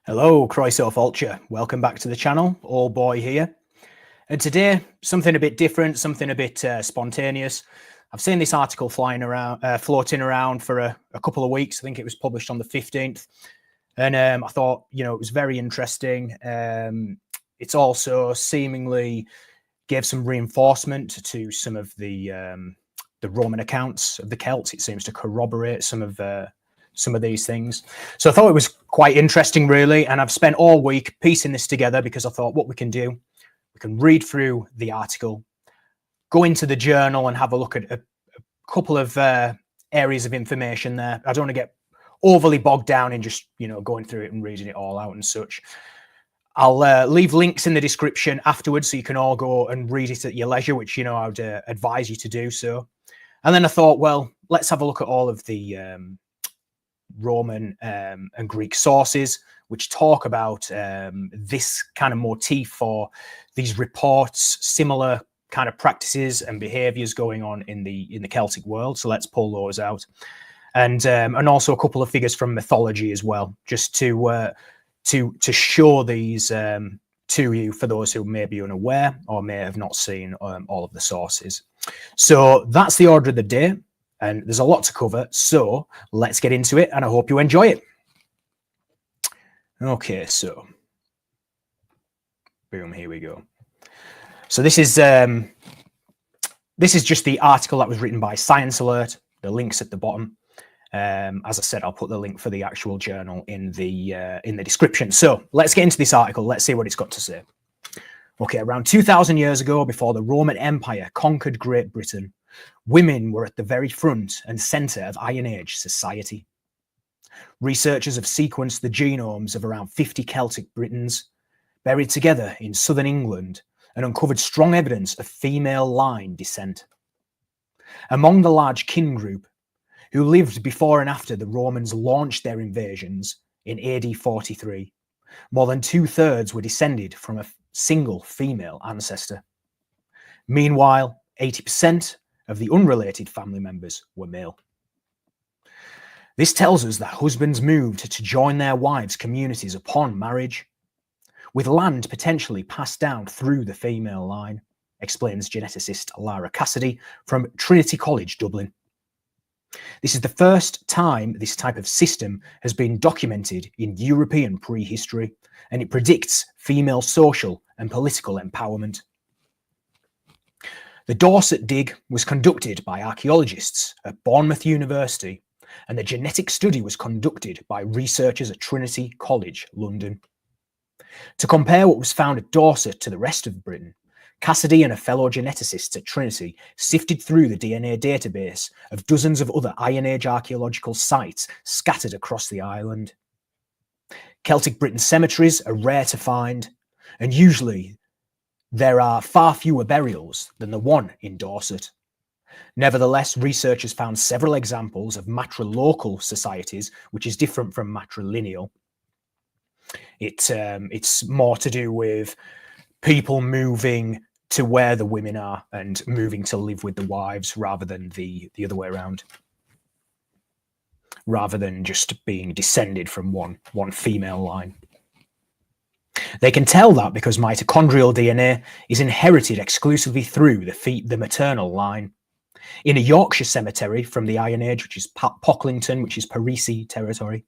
Hello, Croeso Vulture. Welcome back to the channel. All boy here. And today, something a bit different, something a bit spontaneous. I've seen this article floating around for a couple of weeks. I think it was published on the 15th. And I thought, it was very interesting. It's also seemingly gave some reinforcement to some of the Roman accounts of the Celts. It seems to corroborate some of these things. So I thought it was quite interesting, really. And I've spent all week piecing this together because I thought what we can do, we can read through the article, go into the journal and have a look at a couple of areas of information there. I don't want to get overly bogged down in just, going through it and reading it all out and such. I'll leave links in the description afterwards so you can all go and read it at your leisure, which, I would advise you to do so. And then I thought, well, let's have a look at all of the Roman and Greek sources which talk about this kind of motif for these reports, similar kind of practices and behaviors going on in the Celtic world. So let's pull those out, and also a couple of figures from mythology as well, just to show these to you for those who may be unaware or may have not seen all of the sources. So that's the order of the day. And there's a lot to cover, so let's get into it, and I hope you enjoy it. Okay, so boom, here we go. So this is just the article that was written by Science Alert. The link's at the bottom. As I said, I'll put the link for the actual journal in the description. So let's get into this article. Let's see what it's got to say. Okay, around 2,000 years ago, before the Roman Empire conquered Great Britain, women were at the very front and centre of Iron Age society. Researchers have sequenced the genomes of around 50 Celtic Britons buried together in southern England and uncovered strong evidence of female line descent. Among the large kin group, who lived before and after the Romans launched their invasions in AD 43, more than 2/3 were descended from a single female ancestor. Meanwhile, 80% of the unrelated family members were male. This tells us that husbands moved to join their wives' communities upon marriage, with land potentially passed down through the female line, explains geneticist Lara Cassidy from Trinity College, Dublin. This is the first time this type of system has been documented in European prehistory, and it predicts female social and political empowerment. The Dorset dig was conducted by archaeologists at Bournemouth University, and the genetic study was conducted by researchers at Trinity College, London. To compare what was found at Dorset to the rest of Britain, Cassidy and a fellow geneticist at Trinity sifted through the DNA database of dozens of other Iron Age archaeological sites scattered across the island. Celtic Britain cemeteries are rare to find, and usually there are far fewer burials than the one in Dorset. Nevertheless, researchers found several examples of matrilocal societies, which is different from matrilineal. It's more to do with people moving to where the women are and moving to live with the wives rather than the other way around. Rather than just being descended from one female line. They can tell that because mitochondrial DNA is inherited exclusively through the maternal line. In a Yorkshire cemetery from the Iron Age, which is Pocklington, which is Parisi territory,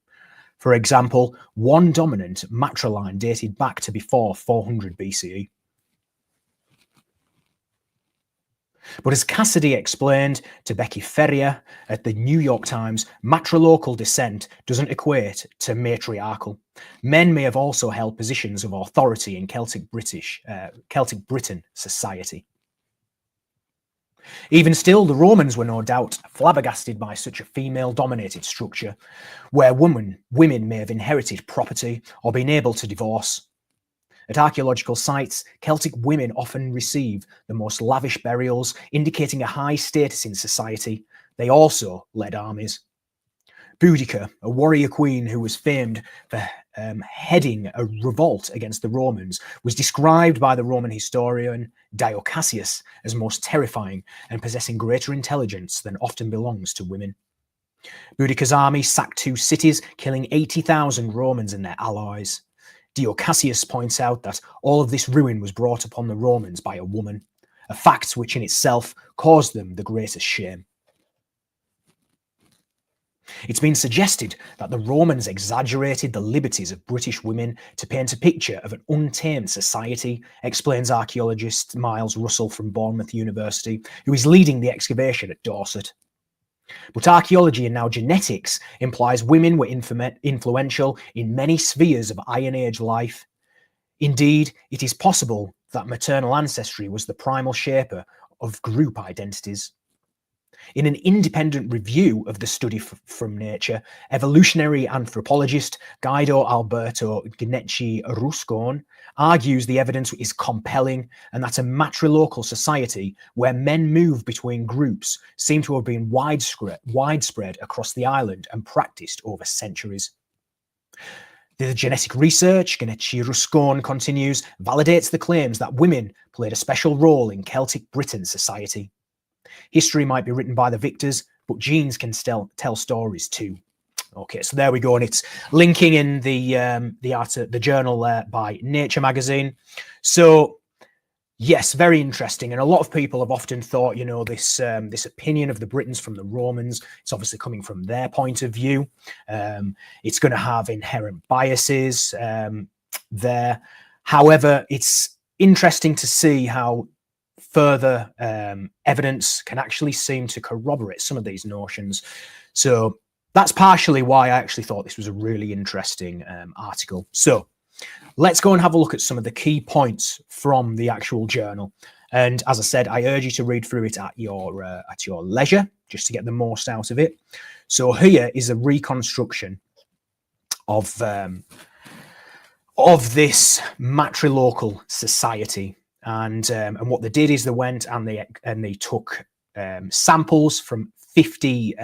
for example, one dominant matriline dated back to before 400 BCE. But as Cassidy explained to Becky Ferrier at the New York Times, matrilocal descent doesn't equate to matriarchal. Men may have also held positions of authority in Celtic Britain society. Even still, the Romans were no doubt flabbergasted by such a female-dominated structure, where women may have inherited property or been able to divorce. At archaeological sites, Celtic women often receive the most lavish burials, indicating a high status in society. They also led armies. Boudica, a warrior queen who was famed for heading a revolt against the Romans, was described by the Roman historian Dio Cassius as most terrifying and possessing greater intelligence than often belongs to women. Boudica's army sacked 2 cities, killing 80,000 Romans and their allies. Dio Cassius points out that all of this ruin was brought upon the Romans by a woman, a fact which in itself caused them the greatest shame. It's been suggested that the Romans exaggerated the liberties of British women to paint a picture of an untamed society, explains archaeologist Miles Russell from Bournemouth University, who is leading the excavation at Dorset. But archaeology and now genetics implies women were influential in many spheres of Iron Age life. Indeed, it is possible that maternal ancestry was the primal shaper of group identities. In an independent review of the study from nature, evolutionary anthropologist Guido Alberto Gnecchi Ruscon argues the evidence is compelling and that a matrilocal society where men move between groups seem to have been widespread across the island and practiced over centuries. The genetic research, Gnecchi Ruscon continues, validates the claims that women played a special role in Celtic Briton society. History might be written by the victors, but genes can still tell stories too. Okay, so there we go, and it's linking in the journal by Nature magazine. So yes, very interesting, and a lot of people have often thought, you know, this opinion of the Britons from the Romans, it's obviously coming from their point of view. It's going to have inherent biases there. However, it's interesting to see how further evidence can actually seem to corroborate some of these notions. So that's partially why I actually thought this was a really interesting article. So let's go and have a look at some of the key points from the actual journal. And as I said, I urge you to read through it at your leisure, just to get the most out of it. So here is a reconstruction of this matrilocal society. And what they did is they went and they took samples from 50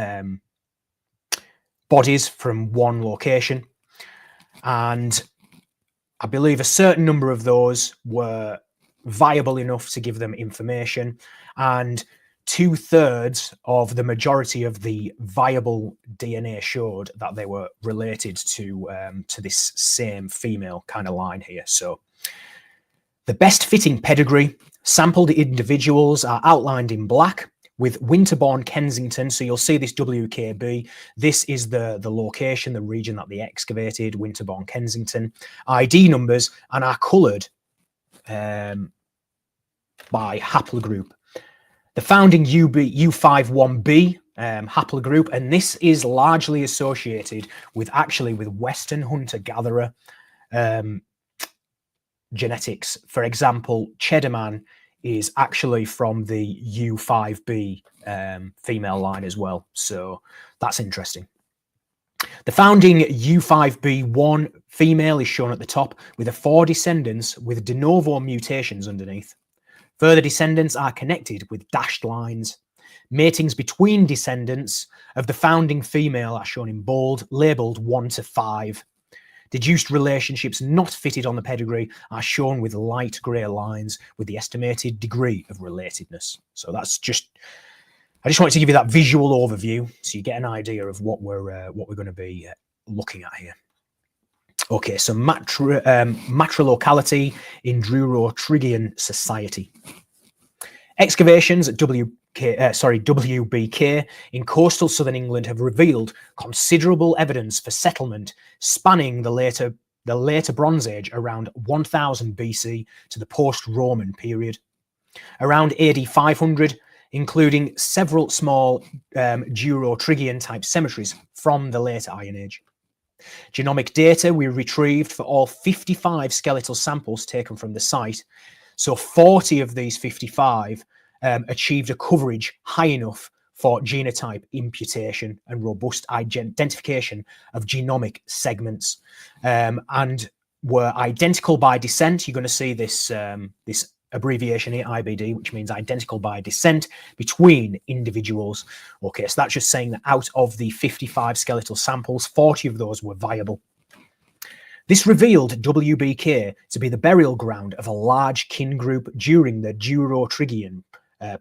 bodies from one location, and I believe a certain number of those were viable enough to give them information, and 2/3 of the majority of the viable DNA showed that they were related to this same female kind of line here. So the best fitting pedigree, sampled individuals are outlined in black with Winterbourne, Kensington. So you'll see this WKB. This is the location, the region that they excavated, Winterbourne, Kensington. ID numbers and are coloured by haplogroup. The founding U51B haplogroup, and this is largely associated with Western hunter-gatherer genetics. For example, Cheddarman is actually from the U5B female line as well. So that's interesting. The founding U5B1 female is shown at the top with 4 descendants with de novo mutations underneath. Further descendants are connected with dashed lines. Matings between descendants of the founding female are shown in bold, labelled 1 to 5. Deduced relationships not fitted on the pedigree are shown with light grey lines with the estimated degree of relatedness. So that's I just wanted to give you that visual overview so you get an idea of what we're going to be looking at here. Okay, so matrilocality in Drurotrigian society. Excavations at WBK in coastal southern England have revealed considerable evidence for settlement spanning the later Bronze Age around 1000 BC to the post-Roman period. Around AD 500, including several small Durotrigian type cemeteries from the later Iron Age. Genomic data we retrieved for all 55 skeletal samples taken from the site. So 40 of these 55 achieved a coverage high enough for genotype imputation and robust identification of genomic segments, and were identical by descent. You're going to see this abbreviation here, IBD, which means identical by descent between individuals. Okay, so that's just saying that out of the 55 skeletal samples, 40 of those were viable. This revealed WBK to be the burial ground of a large kin group during the Durotrigian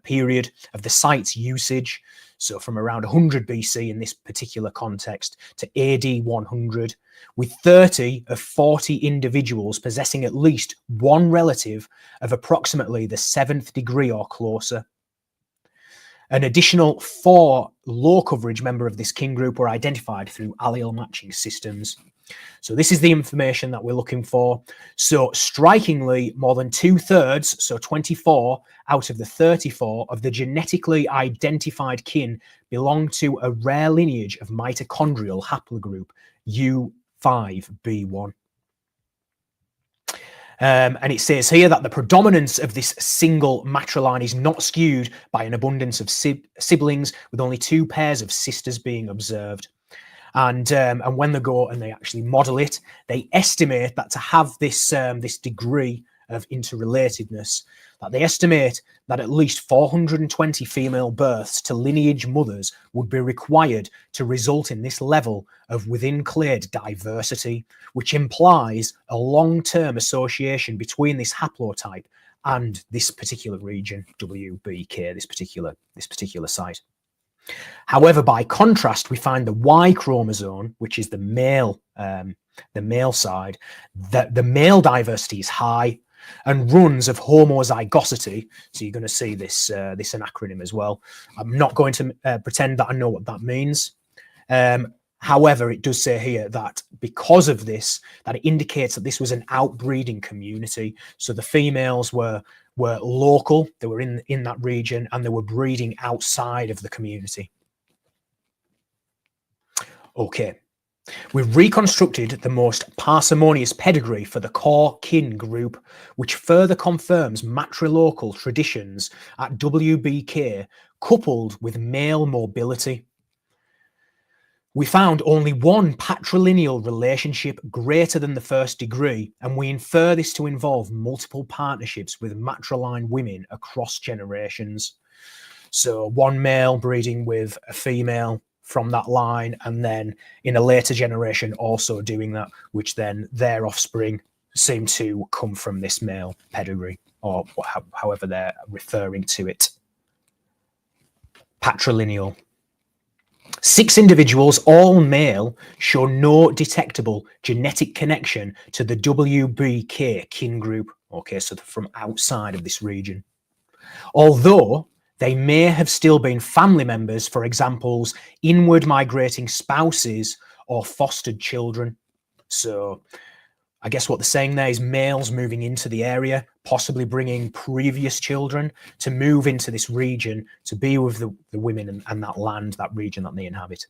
period of the site's usage. So from around 100 BC in this particular context to AD 100, with 30 of 40 individuals possessing at least one relative of approximately the 7th degree or closer. An additional 4 low coverage members of this kin group were identified through allele matching systems. So this is the information that we're looking for. So strikingly, more than 2/3, so 24 out of the 34 of the genetically identified kin belong to a rare lineage of mitochondrial haplogroup U5B1. And it says here that the predominance of this single matriline is not skewed by an abundance of siblings, with only 2 pairs of sisters being observed. And when they go and they actually model it, they estimate that to have this this degree of interrelatedness, that they estimate that at least 420 female births to lineage mothers would be required to result in this level of within-clade diversity, which implies a long-term association between this haplotype and this particular region, WBK, this particular site. However, by contrast, we find the Y chromosome, which is the male side, that the male diversity is high and runs of homozygosity. So you're going to see this this an acronym as well. I'm not going to pretend that I know what that means. However, it does say here that because of this, that it indicates that this was an outbreeding community. So the females were local, they were in that region, and they were breeding outside of the community. Okay, we've reconstructed the most parsimonious pedigree for the core kin group, which further confirms matrilocal traditions at WBK coupled with male mobility. We found only one patrilineal relationship greater than the 1st degree, and we infer this to involve multiple partnerships with matriline women across generations. So one male breeding with a female from that line, and then in a later generation also doing that, which then their offspring seem to come from this male pedigree, or however they're referring to it. Patrilineal. 6 individuals, all male, show no detectable genetic connection to the WBK kin group. Okay, so they're from outside of this region. Although they may have still been family members, for example's inward migrating spouses or fostered children. So I guess what they're saying there is males moving into the area, possibly bringing previous children to move into this region to be with the women and that land, that region that they inhabit.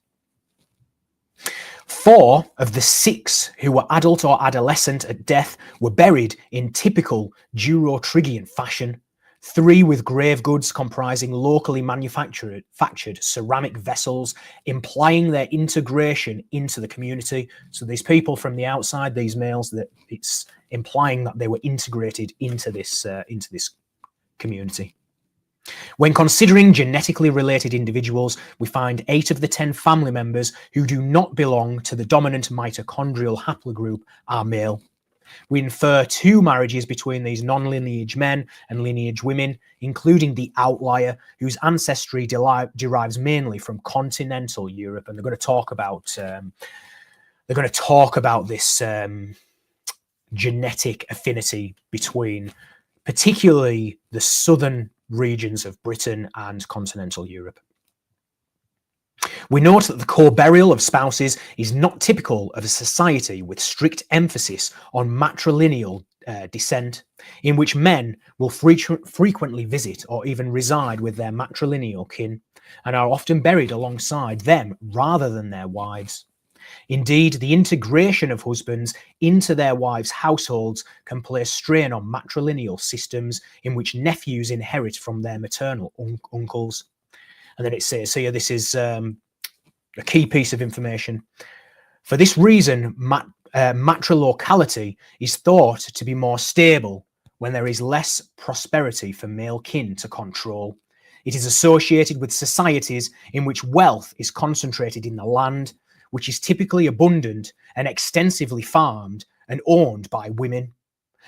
4 of the 6 who were adult or adolescent at death were buried in typical Durotrigian fashion. 3 with grave goods comprising locally manufactured ceramic vessels, implying their integration into the community. So these people from the outside, these males, that it's implying that they were integrated into this community. When considering genetically related individuals, we find 8 of the 10 family members who do not belong to the dominant mitochondrial haplogroup are male. We infer 2 marriages between these non-lineage men and lineage women, including the outlier, whose ancestry derives mainly from continental Europe. And they're going to talk about this genetic affinity between particularly the southern regions of Britain and continental Europe. We note that the co-burial of spouses is not typical of a society with strict emphasis on matrilineal descent, in which men will frequently visit or even reside with their matrilineal kin and are often buried alongside them rather than their wives. Indeed, the integration of husbands into their wives' households can place strain on matrilineal systems in which nephews inherit from their maternal uncles. And then it says here, this is a key piece of information. For this reason, matrilocality is thought to be more stable when there is less prosperity for male kin to control. It is associated with societies in which wealth is concentrated in the land, which is typically abundant and extensively farmed and owned by women,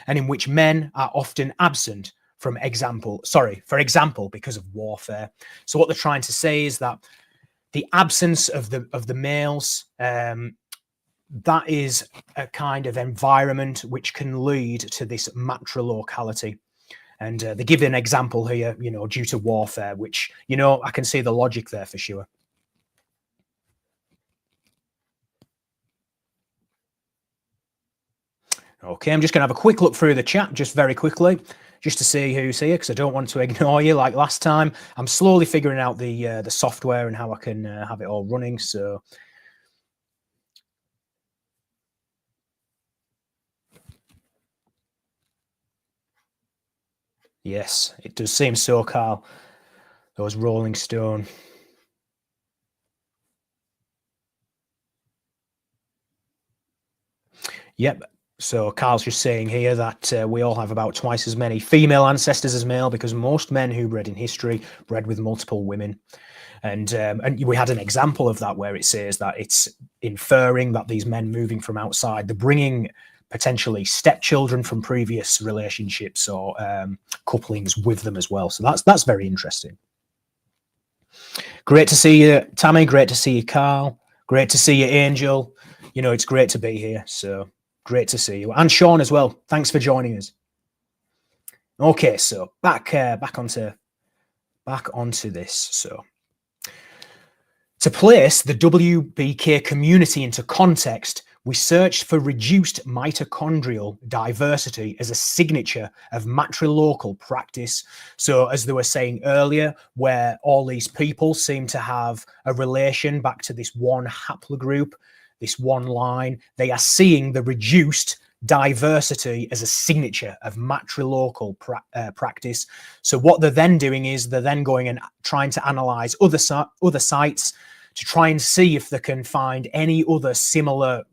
and in which men are often absent for example, because of warfare. So what they're trying to say is that the absence of the males, that is a kind of environment which can lead to this matralocality. And they give an example here, due to warfare, which, I can see the logic there for sure. Okay, I'm just going to have a quick look through the chat just very quickly, just to see who's here, because I don't want to ignore you like last time. I'm slowly figuring out the software and how I can have it all running. So yes, it does seem so, Carl. Those Rolling Stone. Yep. So Carl's just saying here that we all have about twice as many female ancestors as male, because most men who bred in history bred with multiple women. And we had an example of that where it says that it's inferring that these men moving from outside, they're bringing potentially stepchildren from previous relationships or couplings with them as well. So that's very interesting. Great to see you, Tammy. Great to see you, Carl. Great to see you, Angel. It's great to be here. So great to see you, and Sean as well. Thanks for joining us. Okay, so back onto this. So to place the WBK community into context, we searched for reduced mitochondrial diversity as a signature of matrilocal practice. So as they were saying earlier, where all these people seem to have a relation back to this one haplogroup, this one line, they are seeing the reduced diversity as a signature of matrilocal practice. So what they're then doing is they're then going and trying to analyze other sites to try and see if they can find any other similar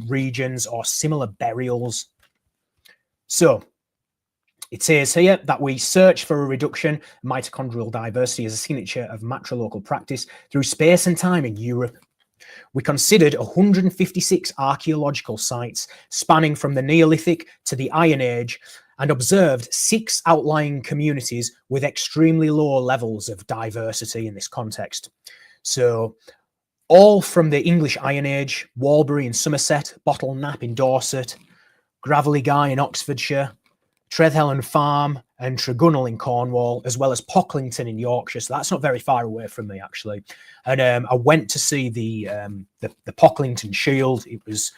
regions or similar burials. So it says here that we search for a reduction in mitochondrial diversity as a signature of matrilocal practice through space and time in Europe. We considered 156 archaeological sites spanning from the Neolithic to the Iron Age and observed 6 outlying communities with extremely low levels of diversity in this context. So all from the English Iron Age, Walbury in Somerset, Bottle Knap in Dorset, Gravelly Guy in Oxfordshire, Trethellen Farm and Tregunnel in Cornwall, as well as Pocklington in Yorkshire. So that's not very far away from me, actually. And I went to see the Pocklington Shield. It was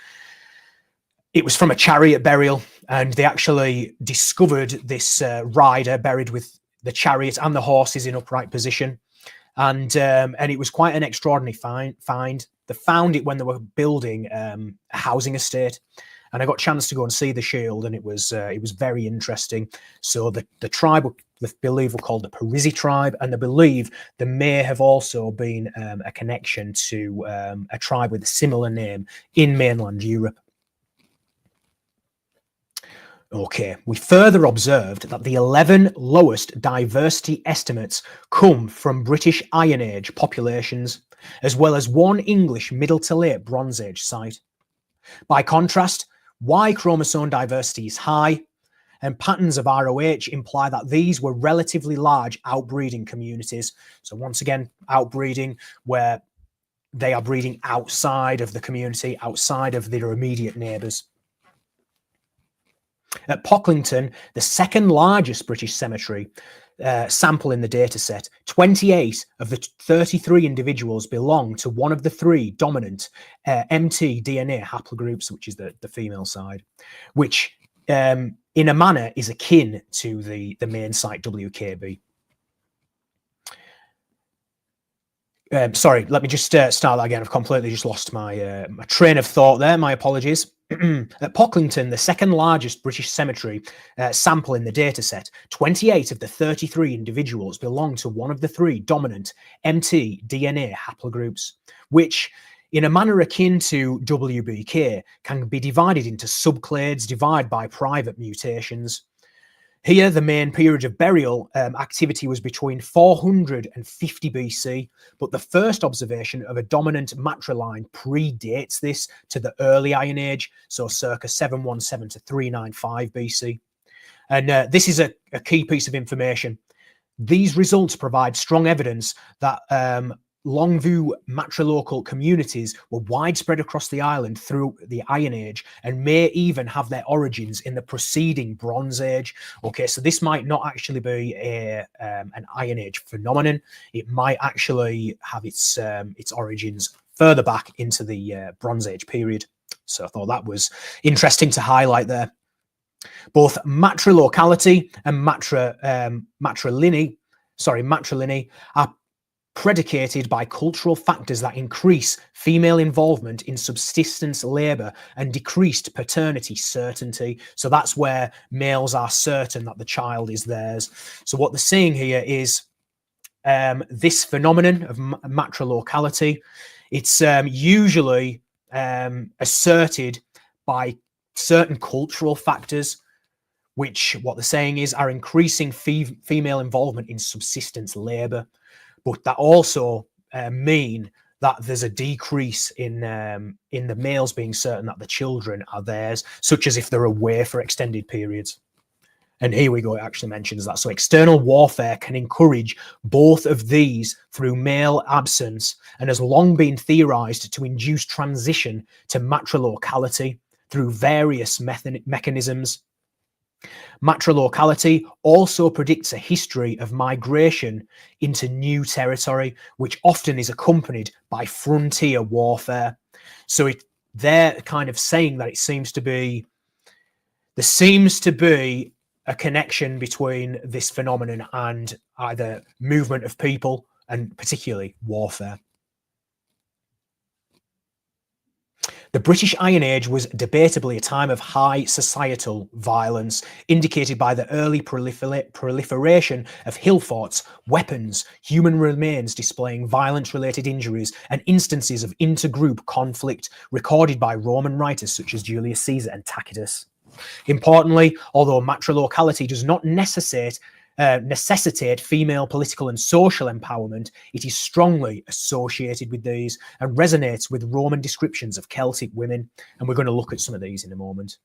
from a chariot burial, and they actually discovered this rider buried with the chariot and the horses in upright position. And it was quite an extraordinary find. They found it when they were building a housing estate, and I got a chance to go and see the shield, and it was very interesting. So the tribe, they believe, were called the Parisi tribe, and they believe there may have also been a connection to a tribe with a similar name in mainland Europe. Okay, we further observed that the 11 lowest diversity estimates come from British Iron Age populations, as well as one English Middle to Late Bronze Age site. By contrast, Y chromosome diversity is high, and patterns of ROH imply that these were relatively large outbreeding communities. So once again, outbreeding where they are breeding outside of the community, outside of their immediate neighbours. At Pocklington, the second largest British cemetery sample in the dataset, 28 of the 33 individuals belong to one of the 3 dominant mtDNA haplogroups, which is the female side, which in a manner is akin to the main site WKB. Sorry, let me just start that again. I've completely just lost my my train of thought there. My apologies. At Pocklington, the second largest British cemetery sample in the dataset, 28 of the 33 individuals belong to one of the 3 dominant mtDNA haplogroups, which, in a manner akin to WBK, can be divided into subclades divided by private mutations. Here, the main period of burial activity was between 450 BC, but the first observation of a dominant matriline predates this to the early Iron Age, so circa 717 to 395 BC. And this is a key piece of information. These results provide strong evidence that Longview matrilocal communities were widespread across the island through the Iron Age and may even have their origins in the preceding Bronze Age. Okay, so this might not actually be an Iron Age phenomenon. It might actually have its origins further back into the Bronze Age period. So I thought that was interesting to highlight there. Both matrilocality and matrilineage are predicated by cultural factors that increase female involvement in subsistence labour and decreased paternity certainty. So that's where males are certain that the child is theirs. So what they're saying here is this phenomenon of matrilocality, it's usually asserted by certain cultural factors, which what they're saying is are increasing female involvement in subsistence labour. But that also mean that there's a decrease in the males being certain that the children are theirs, such as if they're away for extended periods. And here we go, it actually mentions that. So external warfare can encourage both of these through male absence and has long been theorized to induce transition to matrilocality through various mechanisms. Matrilocality also predicts a history of migration into new territory, which often is accompanied by frontier warfare. So they're kind of saying that there seems to be a connection between this phenomenon and either movement of people and particularly warfare. The British Iron Age was debatably a time of high societal violence, indicated by the early proliferation of hill forts, weapons, human remains displaying violence-related injuries, and instances of intergroup conflict recorded by Roman writers such as Julius Caesar and Tacitus. Importantly, although matrilocality does not necessitate female political and social empowerment, it is strongly associated with these and resonates with Roman descriptions of Celtic women. And we're going to look at some of these in a moment.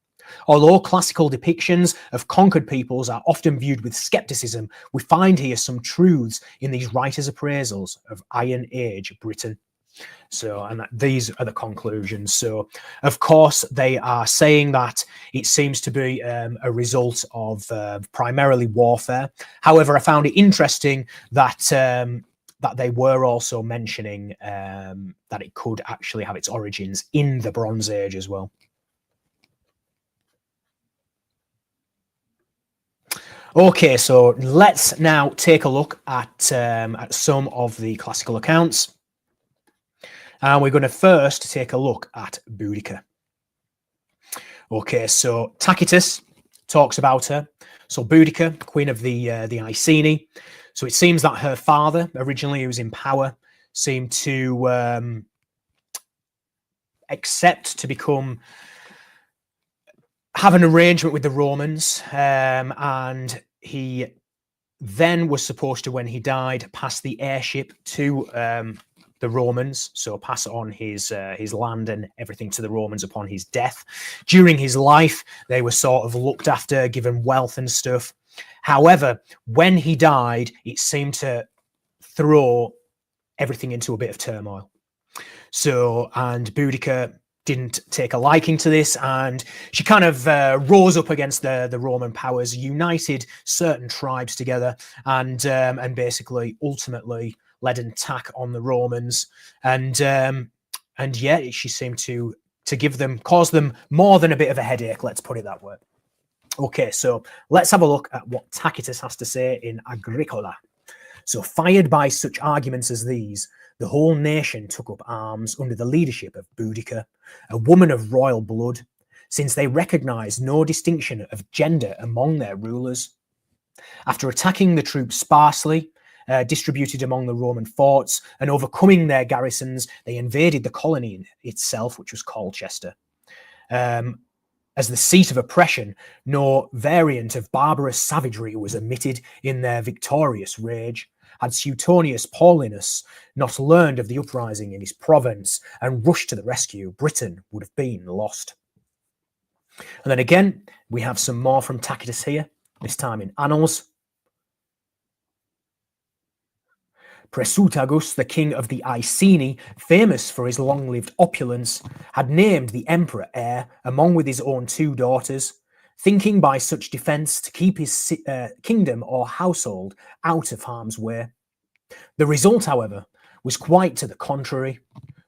Although classical depictions of conquered peoples are often viewed with skepticism, we find here some truths in these writers' appraisals of Iron Age Britain. So, and these are the conclusions. So, of course, they are saying that it seems to be a result of primarily warfare. However, I found it interesting that that they were also mentioning that it could actually have its origins in the Bronze Age as well. Okay, so let's now take a look at some of the classical accounts. And we're going to first take a look at Boudica. Okay, so Tacitus talks about her. So Boudica, queen of the Iceni. So it seems that her father, originally who was in power, seemed to accept to have an arrangement with the Romans, and he then was supposed to, when he died, pass the heirship to the Romans, so pass on his land and everything to the Romans upon his death. During his life, they were sort of looked after, given wealth and stuff. However, when he died, it seemed to throw everything into a bit of turmoil. So, and Boudica didn't take a liking to this, and she kind of rose up against the Roman powers, united certain tribes together, and basically ultimately led an attack on the Romans, and yeah, she seemed to cause them more than a bit of a headache. Let's put it that way. Okay, so let's have a look at what Tacitus has to say in Agricola. So, fired by such arguments as these, the whole nation took up arms under the leadership of Boudica, a woman of royal blood, since they recognized no distinction of gender among their rulers. After attacking the troops sparsely, distributed among the Roman forts, and overcoming their garrisons, they invaded the colony itself, which was Colchester. As the seat of oppression, no variant of barbarous savagery was omitted in their victorious rage. Had Suetonius Paulinus not learned of the uprising in his province and rushed to the rescue, Britain would have been lost. And then again, we have some more from Tacitus here. this time in annals. Presutagus, the king of the Iceni, famous for his long-lived opulence, had named the emperor heir among with his own 2 daughters, thinking by such defence to keep his kingdom or household out of harm's way. The result, however, was quite to the contrary,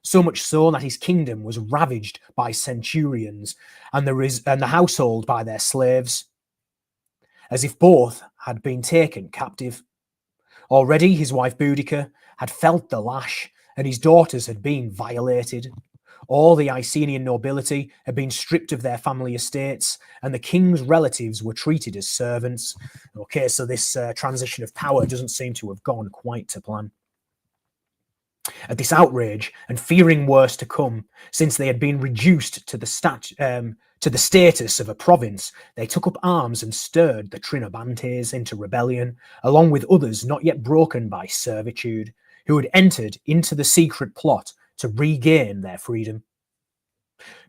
so much so that his kingdom was ravaged by centurions and the household by their slaves, as if both had been taken captive. Already his wife Boudica had felt the lash, and his daughters had been violated. All the Icenian nobility had been stripped of their family estates, and the king's relatives were treated as servants. Okay, so this transition of power doesn't seem to have gone quite to plan. At this outrage, and fearing worse to come, since they had been reduced to the status of a province, they took up arms and stirred the Trinobantes into rebellion, along with others not yet broken by servitude, who had entered into the secret plot to regain their freedom.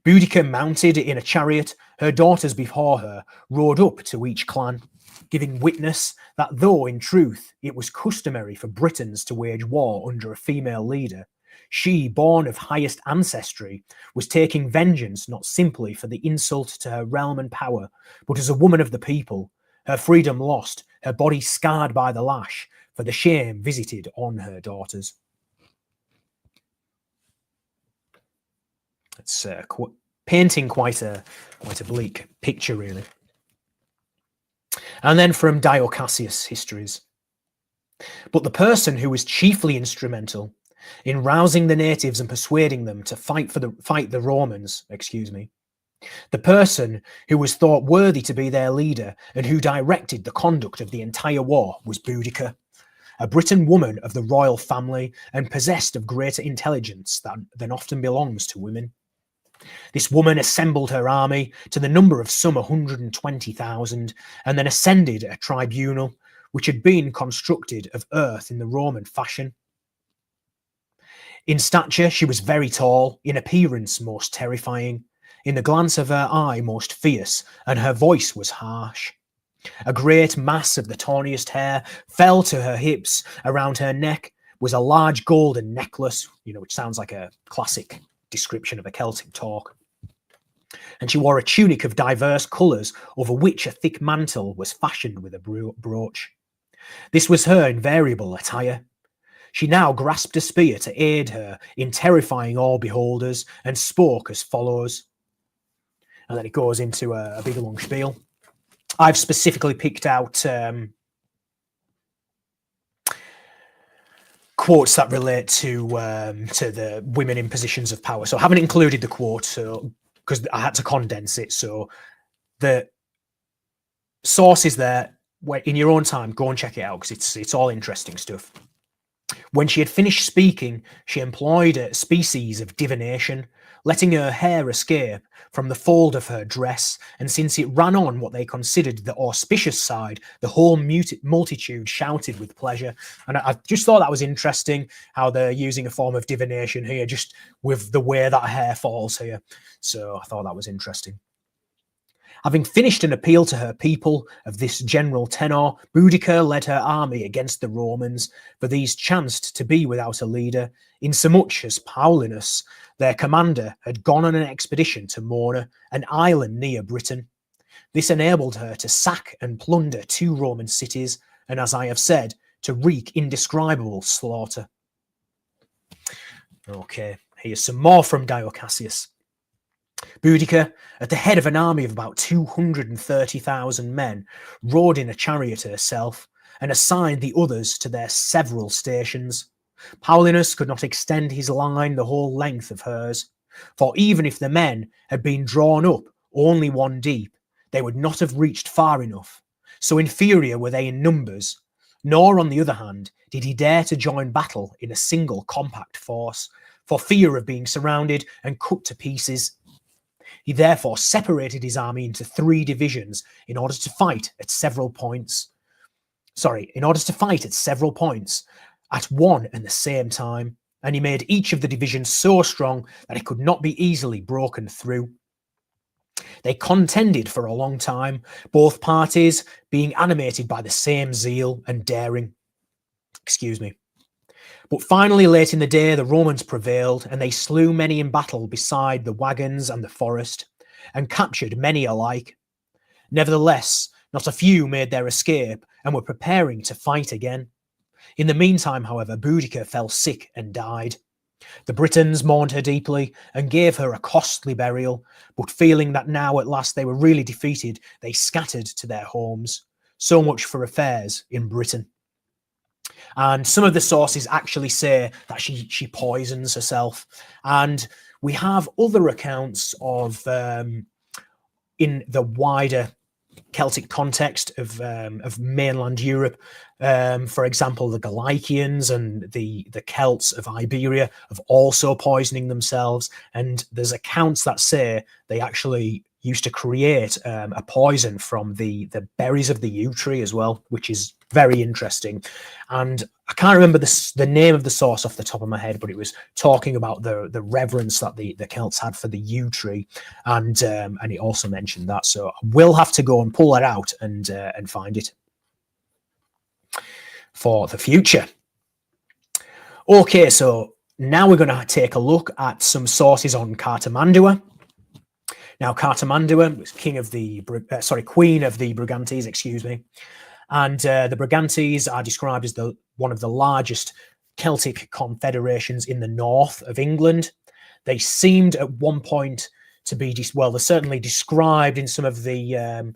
Boudica, mounted in a chariot, her daughters before her, rode up to each clan, giving witness that though in truth it was customary for Britons to wage war under a female leader, she, born of highest ancestry, was taking vengeance not simply for the insult to her realm and power, but as a woman of the people, her freedom lost, her body scarred by the lash, for the shame visited on her daughters. It's painting quite a bleak picture, really. And then from Dio Cassius' histories. But the person who was chiefly instrumental in rousing the natives and persuading them to fight the Romans, the person who was thought worthy to be their leader and who directed the conduct of the entire war was Boudica, a Briton woman of the royal family and possessed of greater intelligence than often belongs to women. This woman assembled her army to the number of some 120,000 and then ascended a tribunal which had been constructed of earth in the Roman fashion. In stature she was very tall, in appearance most terrifying, in the glance of her eye most fierce, and her voice was harsh. A great mass of the tawniest hair fell to her hips. Around her neck was a large golden necklace, which sounds like a classic description of a Celtic talk. And she wore a tunic of diverse colours, over which a thick mantle was fashioned with a brooch. This was her invariable attire. She now grasped a spear to aid her in terrifying all beholders, and spoke as follows. And then it goes into a big long spiel. I've specifically picked out quotes that relate to the women in positions of power. So I haven't included the quote because I had to condense it. So the source is there. In your own time, go and check it out because it's all interesting stuff. When she had finished speaking, she employed a species of divination, letting her hair escape from the fold of her dress, and since it ran on what they considered the auspicious side, the whole multitude shouted with pleasure. And I just thought that was interesting, how they're using a form of divination here, just with the way that hair falls here. So I thought that was interesting. Having finished an appeal to her people of this general tenor, Boudica led her army against the Romans, for these chanced to be without a leader, insomuch as Paulinus, their commander, had gone on an expedition to Morna, an island near Britain. This enabled her to sack and plunder 2 Roman cities, and as I have said, to wreak indescribable slaughter. Okay, here's some more from Dio Cassius. Boudica, at the head of an army of about 230,000 men, rode in a chariot herself, and assigned the others to their several stations. Paulinus could not extend his line the whole length of hers, for even if the men had been drawn up only 1 deep, they would not have reached far enough, so inferior were they in numbers, nor, on the other hand, did he dare to join battle in a single compact force, for fear of being surrounded and cut to pieces. He therefore separated his army into 3 divisions in order to fight at several points. At one and the same time, and he made each of the divisions so strong that it could not be easily broken through. They contended for a long time, both parties being animated by the same zeal and daring. Excuse me. But finally, late in the day, the Romans prevailed, and they slew many in battle beside the wagons and the forest, and captured many alike. Nevertheless, not a few made their escape and were preparing to fight again. In the meantime, however, Boudicca fell sick and died. The Britons mourned her deeply and gave her a costly burial, but feeling that now at last they were really defeated, they scattered to their homes. So much for affairs in Britain. And some of the sources actually say that she poisons herself. And we have other accounts of, in the wider Celtic context of mainland Europe, for example, the Galicians and the Celts of Iberia of also poisoning themselves. And there's accounts that say they actually used to create a poison from the berries of the yew tree as well, which is very interesting. And I can't remember the name of the source off the top of my head, but it was talking about the reverence that the Celts had for the yew tree, and it also mentioned that. So I will have to go and pull that out and find it for the future. Okay, so now we're going to take a look at some sources on Cartimandua. Now, Cartimandua was queen of the Brigantes, excuse me. And the Brigantes are described as one of the largest Celtic confederations in the north of England. They seemed at one point to be, they're certainly described in some of the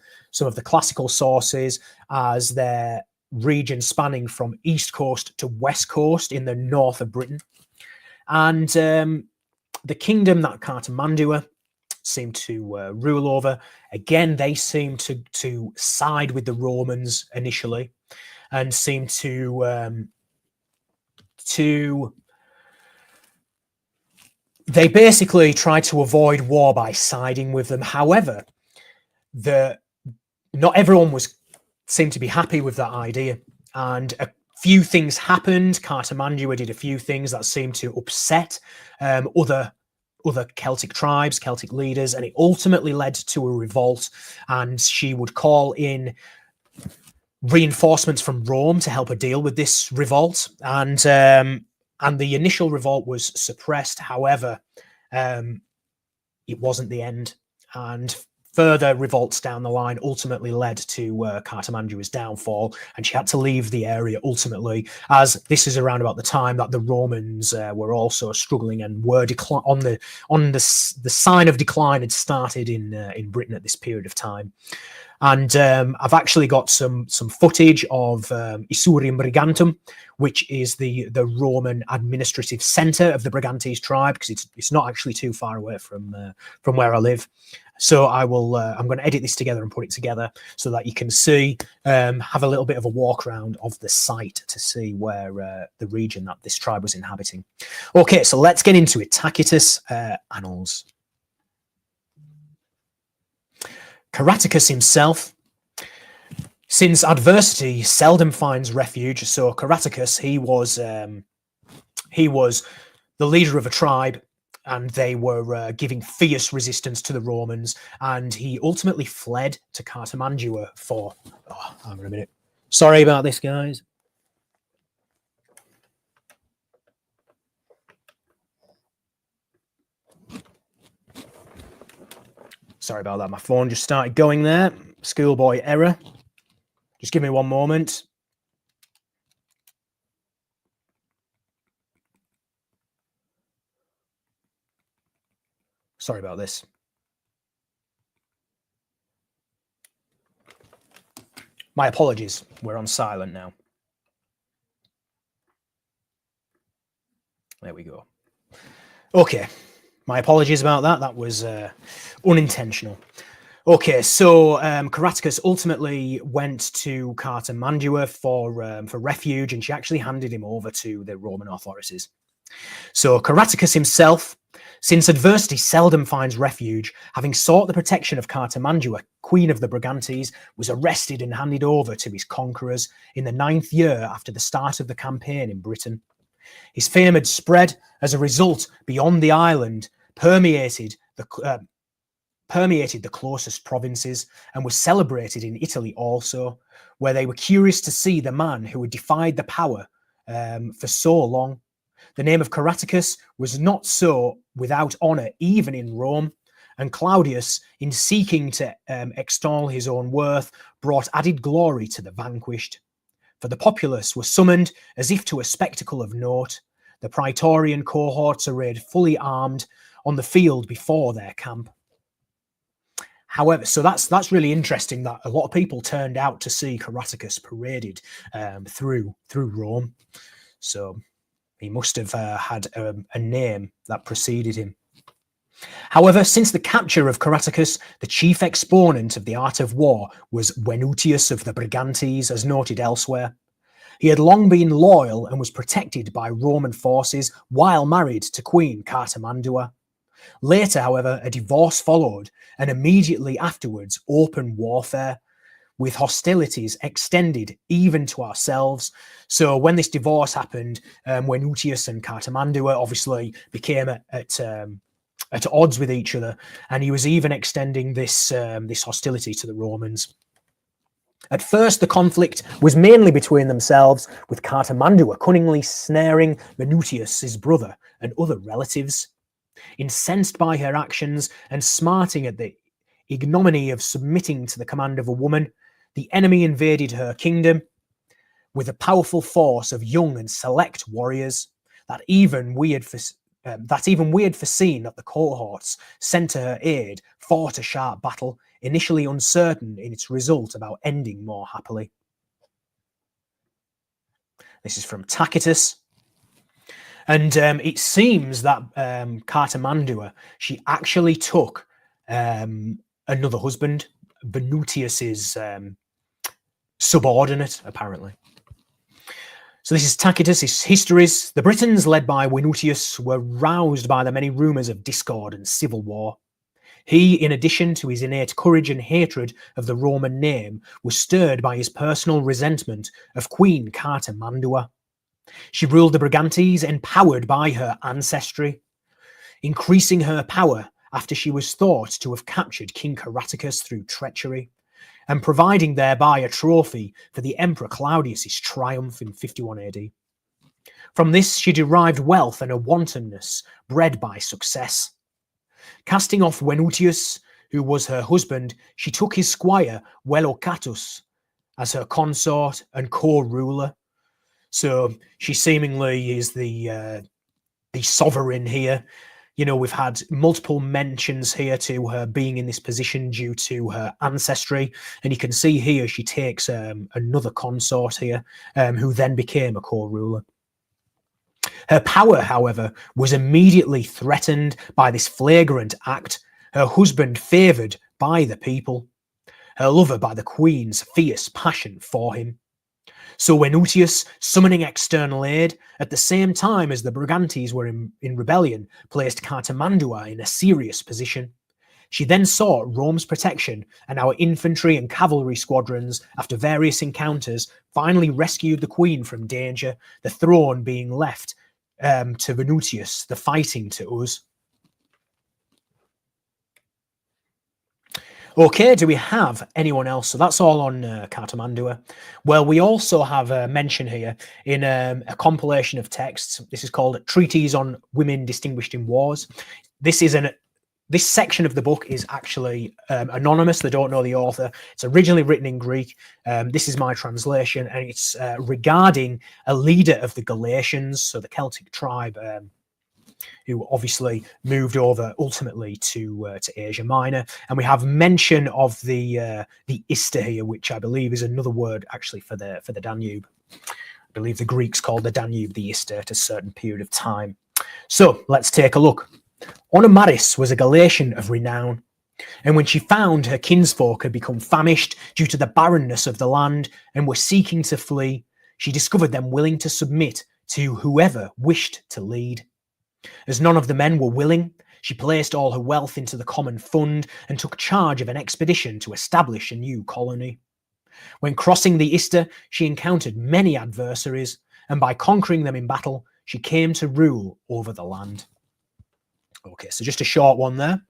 classical sources as their region spanning from east coast to west coast in the north of Britain. And the kingdom that Cartimandua seemed to rule over, again, they seemed to side with the Romans initially, and seemed to they basically tried to avoid war by siding with them. However, not everyone seemed to be happy with that idea, and a few things happened. Cartimandua did a few things that seemed to upset other Celtic tribes, Celtic leaders, and it ultimately led to a revolt, and she would call in reinforcements from Rome to help her deal with this revolt, and the initial revolt was suppressed. However, it wasn't the end, and further revolts down the line ultimately led to Cartimandua's downfall, and she had to leave the area ultimately, as this is around about the time that the Romans were also struggling and were on the sign of decline had started in Britain at this period of time. And I've actually got some footage of Isurium Brigantum, which is the Roman administrative centre of the Brigantes tribe, because it's not actually too far away from where I live. So I'm going to edit this together and put it together so that you can see, have a little bit of a walk around of the site to see where the region that this tribe was inhabiting. Okay, so let's get into it. Tacitus Annals. Caratacus himself, since adversity seldom finds refuge, so Caratacus, he was the leader of a tribe, and they were giving fierce resistance to the Romans, and he ultimately fled to Cartimandua for... Oh, hang on a minute. Sorry about this, guys. Sorry about that. My phone just started going there. Schoolboy error. Just give me one moment. Sorry about this. My apologies. We're on silent now. There we go. Okay. My apologies about that. That was unintentional. Okay, so Caratacus ultimately went to Cartimandua for refuge, and she actually handed him over to the Roman authorities. So Caratacus himself, since adversity seldom finds refuge, having sought the protection of Cartimandua, queen of the Brigantes, was arrested and handed over to his conquerors in the 9th year after the start of the campaign in Britain. His fame had spread as a result beyond the island, permeated the permeated the closest provinces and was celebrated in Italy also, where they were curious to see the man who had defied the power for so long. The name of Caratacus was not so without honour even in Rome, and Claudius, in seeking to extol his own worth, brought added glory to the vanquished. For the populace were summoned as if to a spectacle of note, the praetorian cohorts arrayed fully armed on the field before their camp. However, so that's really interesting that a lot of people turned out to see Caratacus paraded through Rome. So he must have had a name that preceded him. However, since the capture of Caratacus, the chief exponent of the art of war was Venutius of the Brigantes, as noted elsewhere. He had long been loyal and was protected by Roman forces while married to Queen Cartimandua. Later, however, a divorce followed, and immediately afterwards open warfare, with hostilities extended even to ourselves. So when this divorce happened, Venutius and Cartimandua obviously became at odds with each other, and he was even extending this hostility to the Romans. At first, the conflict was mainly between themselves, with Cartimandua cunningly snaring Venutius, his brother, and other relatives. Incensed by her actions and smarting at the ignominy of submitting to the command of a woman, the enemy invaded her kingdom with a powerful force of young and select warriors that even we had foreseen that the cohorts sent to her aid fought a sharp battle, initially uncertain in its result about ending more happily. This is from Tacitus. And it seems that Cartimandua, she actually took another husband, Venutius's subordinate, apparently. So this is Tacitus' Histories. The Britons, led by Venutius, were roused by the many rumours of discord and civil war. He, in addition to his innate courage and hatred of the Roman name, was stirred by his personal resentment of Queen Cartimandua. She ruled the Brigantes empowered by her ancestry, increasing her power after she was thought to have captured King Caratacus through treachery, and providing thereby a trophy for the Emperor Claudius' triumph in 51 AD. From this she derived wealth and a wantonness bred by success. Casting off Venutius, who was her husband, she took his squire Velocatus as her consort and co-ruler. So she seemingly is the sovereign here. You know, we've had multiple mentions here to her being in this position due to her ancestry. And you can see here she takes another consort here who then became a co-ruler. Her power, however, was immediately threatened by this flagrant act, her husband favoured by the people, her lover by the queen's fierce passion for him. So Venutius, summoning external aid, at the same time as the Brigantes were in rebellion, placed Cartimandua in a serious position. She then sought Rome's protection, and our infantry and cavalry squadrons, after various encounters, finally rescued the queen from danger, the throne being left to Venutius, the fighting to us. Okay, do we have anyone else? So that's all on Cartimandua. Well, we also have a mention here in a compilation of texts. This is called Treatise on Women Distinguished in Wars. This section of the book is actually anonymous. They don't know the author. It's originally written in Greek. This is my translation, and it's regarding a leader of the Galatians, so the Celtic tribe, who obviously moved over ultimately to Asia Minor. And we have mention of the Ister here, which I believe is another word actually for the Danube. I believe the Greeks called the Danube the Ister at a certain period of time. So let's take a look. Onomaris was a Galatian of renown, and when she found her kinsfolk had become famished due to the barrenness of the land and were seeking to flee, she discovered them willing to submit to whoever wished to lead. As none of the men were willing, she placed all her wealth into the common fund and took charge of an expedition to establish a new colony. When crossing the Ister, she encountered many adversaries, and by conquering them in battle, she came to rule over the land. Okay, so just a short one there.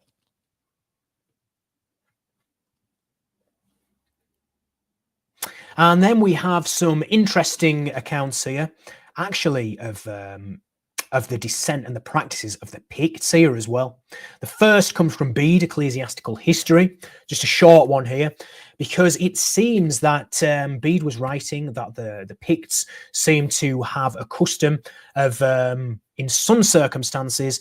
And then we have some interesting accounts here, actually, of the descent and the practices of the Picts here as well. The first comes from Bede, Ecclesiastical History, just a short one here, because it seems that Bede was writing that the Picts seem to have a custom of, in some circumstances,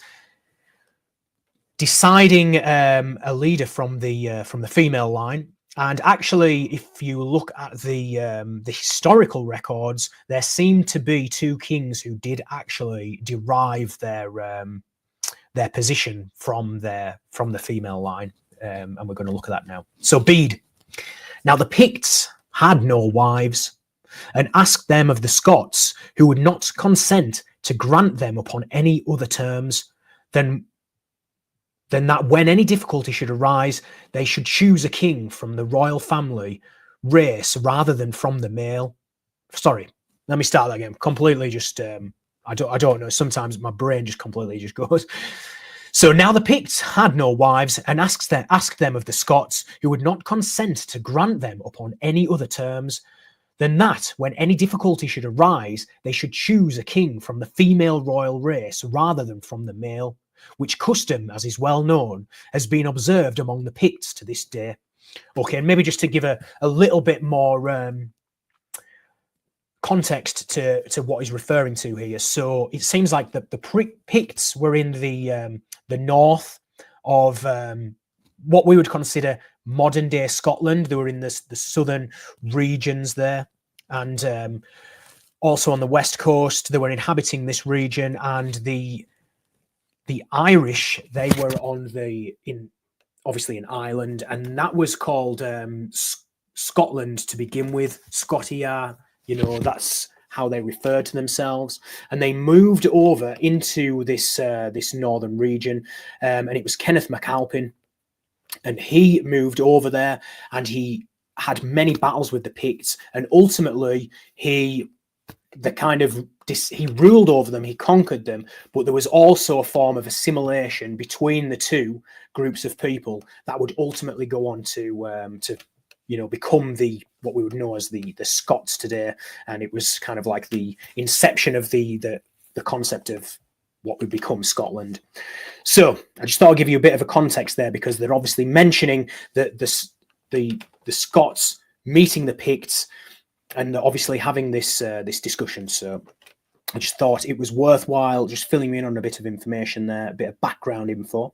deciding a leader from the female line. And actually, if you look at the historical records, there seem to be two kings who did actually derive their position from the female line, and we're going to look at that now. So Bede. Now the Picts had no wives, and asked them of the Scots, who would not consent to grant them upon any other terms than that when any difficulty should arise, they should choose a king from the royal family race rather than from the male. Sorry, let me start that again. Completely just, I don't know. Sometimes my brain just completely just goes. So now the Picts had no wives, and asked them of the Scots, who would not consent to grant them upon any other terms than that when any difficulty should arise, they should choose a king from the female royal race rather than from the male, which custom, as is well known, has been observed among the Picts to this day. Okay, and maybe just to give a little bit more context to what he's referring to here. So it seems like the Picts were in the north of what we would consider modern day Scotland. They were in the southern regions there, and also on the west coast they were inhabiting this region. And the Irish, they were obviously in Ireland, and that was called Scotland to begin with. Scotia, that's how they referred to themselves. And they moved over into this northern region, and it was Kenneth MacAlpin, and he moved over there, and he had many battles with the Picts, and ultimately he ruled over them, he conquered them, but there was also a form of assimilation between the two groups of people that would ultimately go on to become what we would know as the Scots today. And it was kind of like the inception of the concept of what would become Scotland. So I just thought I'd give you a bit of a context there, because they're obviously mentioning that the Scots meeting the Picts, and obviously having this discussion. So I just thought it was worthwhile just filling me in on a bit of information there, a bit of background info.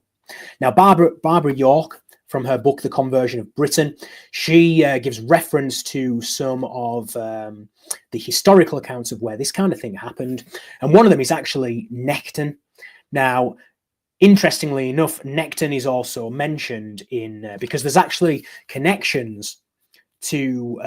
Now, Barbara York, from her book, The Conversion of Britain, she gives reference to some of the historical accounts of where this kind of thing happened. And one of them is actually Necton. Now, interestingly enough, Necton is also mentioned in, because there's actually connections to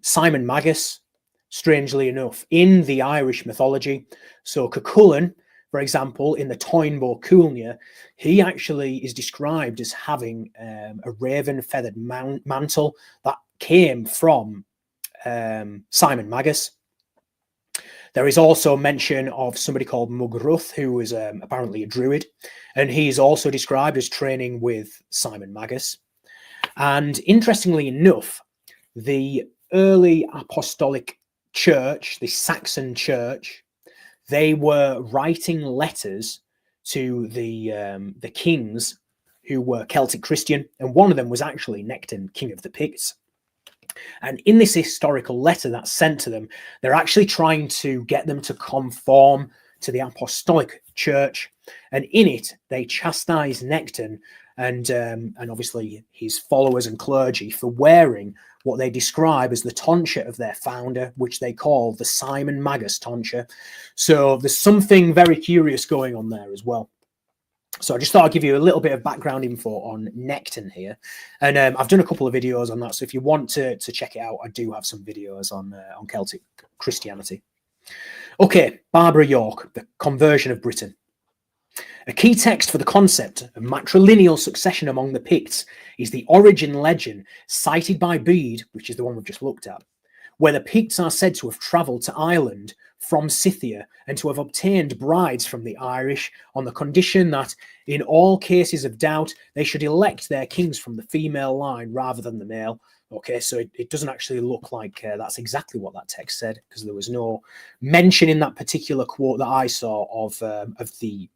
Simon Magus, strangely enough, in the Irish mythology. So Cuchulainn, for example, in the Toynbee Coolnia, he actually is described as having a raven feathered mantle that came from Simon Magus. There is also mention of somebody called Mugruth, who is apparently a druid, and he is also described as training with Simon Magus. And interestingly enough, the early apostolic church, the Saxon church, they were writing letters to the kings who were Celtic Christian, and one of them was actually Necton, king of the Picts. And in this historical letter that's sent to them, they're actually trying to get them to conform to the apostolic church, and in it they chastise Necton and obviously his followers and clergy for wearing what they describe as the tonsure of their founder, which they call the Simon Magus tonsure. So there's something very curious going on there as well. So I just thought I'd give you a little bit of background info on Necton here. And I've done a couple of videos on that. So if you want to check it out, I do have some videos on Celtic Christianity. Okay, Barbara York, The Conversion of Britain. A key text for the concept of matrilineal succession among the Picts is the origin legend cited by Bede, which is the one we've just looked at, where the Picts are said to have travelled to Ireland from Scythia and to have obtained brides from the Irish on the condition that in all cases of doubt they should elect their kings from the female line rather than the male. Okay, so it doesn't actually look like that's exactly what that text said, because there was no mention in that particular quote that I saw of the,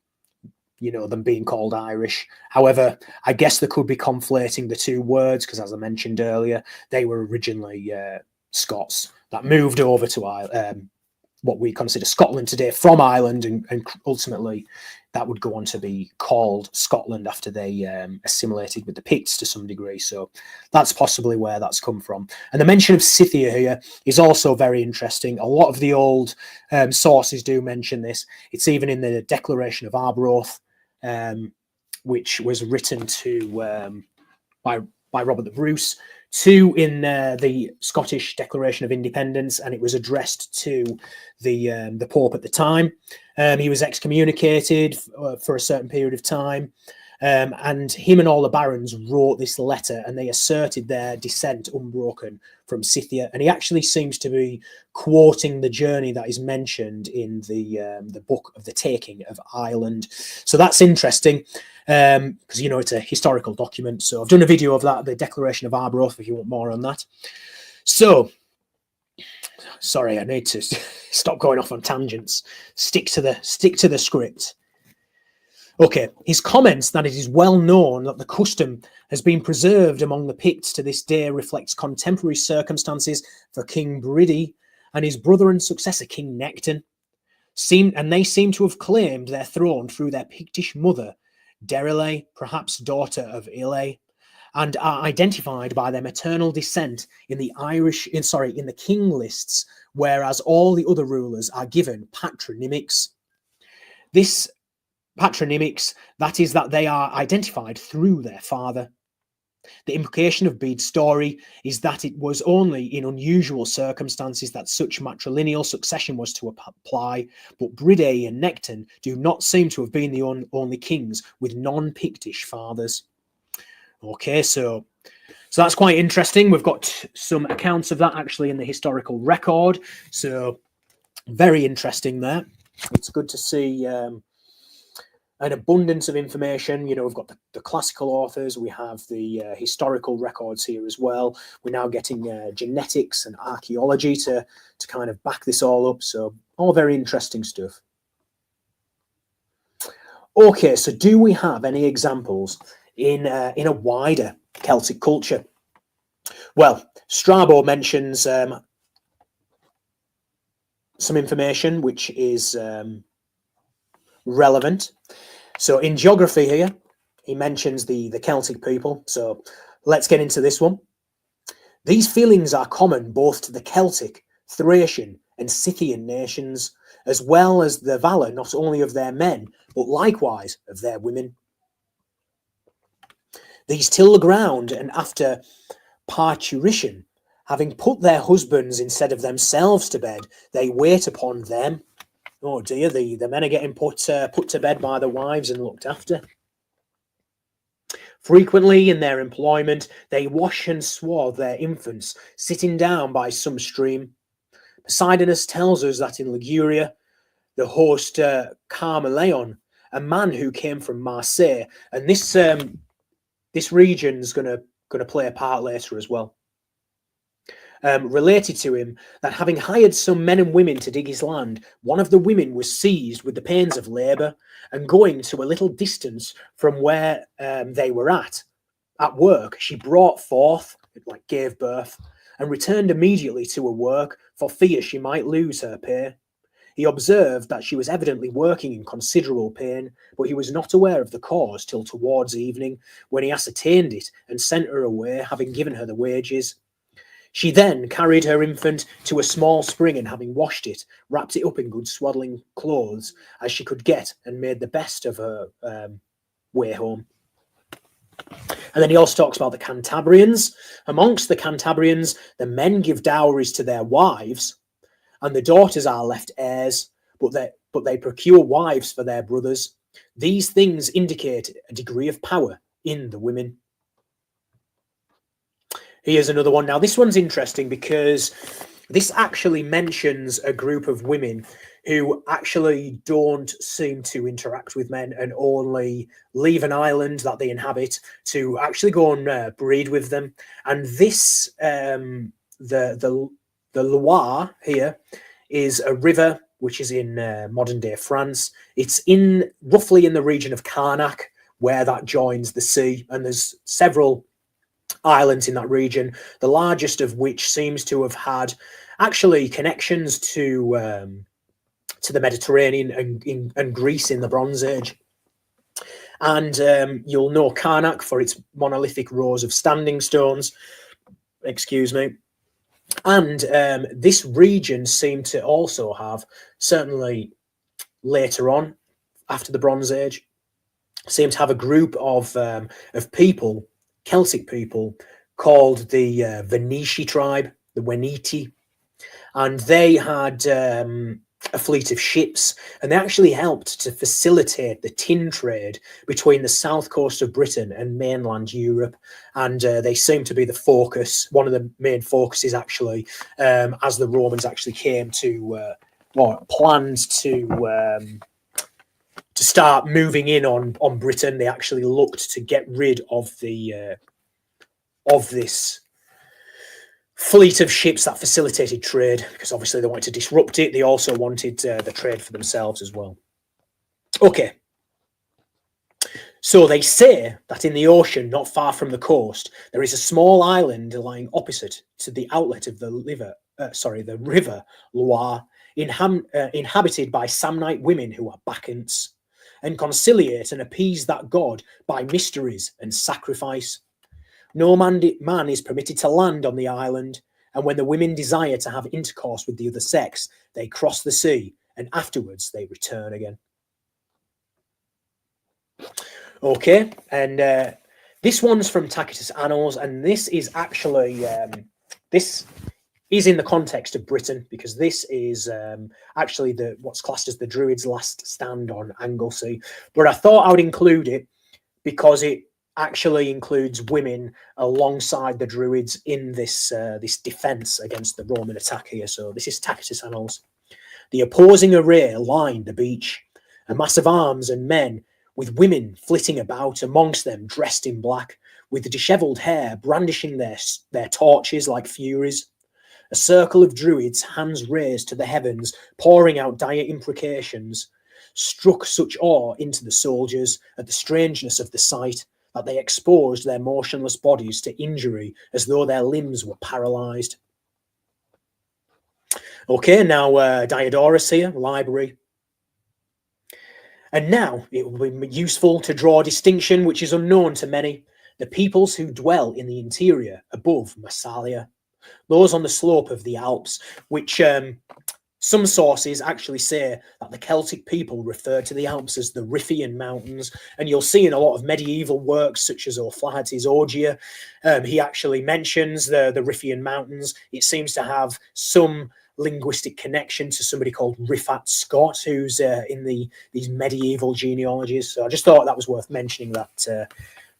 you know, them being called Irish. However, I guess they could be conflating the two words, because as I mentioned earlier, they were originally Scots that moved over to what we consider Scotland today from Ireland, and ultimately that would go on to be called Scotland after they assimilated with the Picts to some degree. So that's possibly where that's come from. And the mention of Scythia here is also very interesting. A lot of the old sources do mention this. It's even in the Declaration of Arbroath, which was written to by Robert the Bruce, two in the Scottish Declaration of Independence, and it was addressed to the Pope at the time. He was excommunicated for a certain period of time, and him and all the barons wrote this letter, and they asserted their descent unbroken from Scythia. And he actually seems to be quoting the journey that is mentioned in the book of the Taking of Ireland. So that's interesting, because, you know, it's a historical document. So I've done a video of that, the Declaration of Arbroath, if you want more on that. So, sorry, I need to stop going off on tangents. Stick to the script. Okay, his comments that it is well known that the custom has been preserved among the Picts to this day reflects contemporary circumstances for King Bridi and his brother and successor King Nectan. They seem to have claimed their throne through their Pictish mother, Deryle, perhaps daughter of Ile, and are identified by their maternal descent in the in the king lists, whereas all the other rulers are given patronymics. This patronymics, that is, that they are identified through their father. The implication of Bede's story is that it was only in unusual circumstances that such matrilineal succession was to apply, but Bride and Nectan do not seem to have been the only kings with non-Pictish fathers. Okay, so that's quite interesting. We've got some accounts of that actually in the historical record, so very interesting there. It's good to see an abundance of information. You know, we've got the classical authors, we have the historical records here as well. We're now getting genetics and archaeology to kind of back this all up. So all very interesting stuff. Okay, so do we have any examples in a wider Celtic culture? Well, Strabo mentions some information which is relevant. So in geography here, he mentions the Celtic people. So let's get into this one. These feelings are common both to the Celtic, Thracian and Scythian nations, as well as the valour not only of their men, but likewise of their women. These till the ground, and after parturition, having put their husbands instead of themselves to bed, they wait upon them. Oh dear, the men are getting put to bed by the wives and looked after. Frequently in their employment, they wash and swathe their infants, sitting down by some stream. Poseidonus tells us that in Liguria, the host Carmaleon, a man who came from Marseille, and this region's gonna play a part later as well. Related to him that having hired some men and women to dig his land, one of the women was seized with the pains of labour, and going to a little distance from where they were at work, she brought forth, like gave birth, and returned immediately to her work for fear she might lose her pay. He observed that she was evidently working in considerable pain, but he was not aware of the cause till towards evening, when he ascertained it and sent her away, having given her the wages. She then carried her infant to a small spring, and having washed it, wrapped it up in good swaddling clothes as she could get, and made the best of her way home. And then he also talks about the Cantabrians. Amongst the Cantabrians, the men give dowries to their wives, and the daughters are left heirs, but they procure wives for their brothers. These things indicate a degree of power in the women. Here's another one. Now, this one's interesting because This actually mentions a group of women who actually don't seem to interact with men and only leave an island that they inhabit to actually go and breed with them. And this, the Loire here, is a river which is in modern day France. It's in roughly in the region of Carnac, where that joins the sea, and there's several islands in that region, the largest of which seems to have had actually connections to the Mediterranean and Greece in the Bronze Age. And you'll know Karnak for its monolithic rows of standing stones. Excuse me. And this region seemed to also have, certainly later on, after the Bronze Age, seemed to have a group of people, Celtic people, called the Veneti tribe, the Veneti, and they had a fleet of ships, and they actually helped to facilitate the tin trade between the south coast of Britain and mainland Europe. And they seem to be the focus, one of the main focuses actually, as the Romans actually came to, planned to start moving in on Britain. They actually looked to get rid of the of this fleet of ships that facilitated trade, because obviously they wanted to disrupt it. They also wanted the trade for themselves as well. Okay. So they say that in the ocean, not far from the coast, there is a small island lying opposite to the outlet of the river Loire, inhabited by Samnite women who are Bacchantes, and conciliate and appease that god by mysteries and sacrifice. No man is permitted to land on the island, and when the women desire to have intercourse with the other sex, they cross the sea, and afterwards they return again. Okay, and this one's from Tacitus Annals, and this is actually this is in the context of Britain, because this is actually what's classed as the Druids' last stand on Anglesey. But I thought I would include it because it actually includes women alongside the Druids in this this defense against the Roman attack here. So this is Tacitus Annals. The opposing array lined the beach, a mass of arms and men, with women flitting about amongst them dressed in black, with dishevelled hair, brandishing their torches like furies. A circle of Druids, hands raised to the heavens, pouring out dire imprecations, struck such awe into the soldiers at the strangeness of the sight that they exposed their motionless bodies to injury as though their limbs were paralysed. Okay, now Diodorus here, library. And now it will be useful to draw a distinction which is unknown to many: the peoples who dwell in the interior above Massalia, those on the slope of the Alps, which some sources actually say that the Celtic people referred to the Alps as the Riphean Mountains, and you'll see in a lot of medieval works such as O'Flaherty's Ogia, he actually mentions the Riphean Mountains. It seems to have some linguistic connection to somebody called Rifat Scott, who's in these medieval genealogies. So I just thought that was worth mentioning, that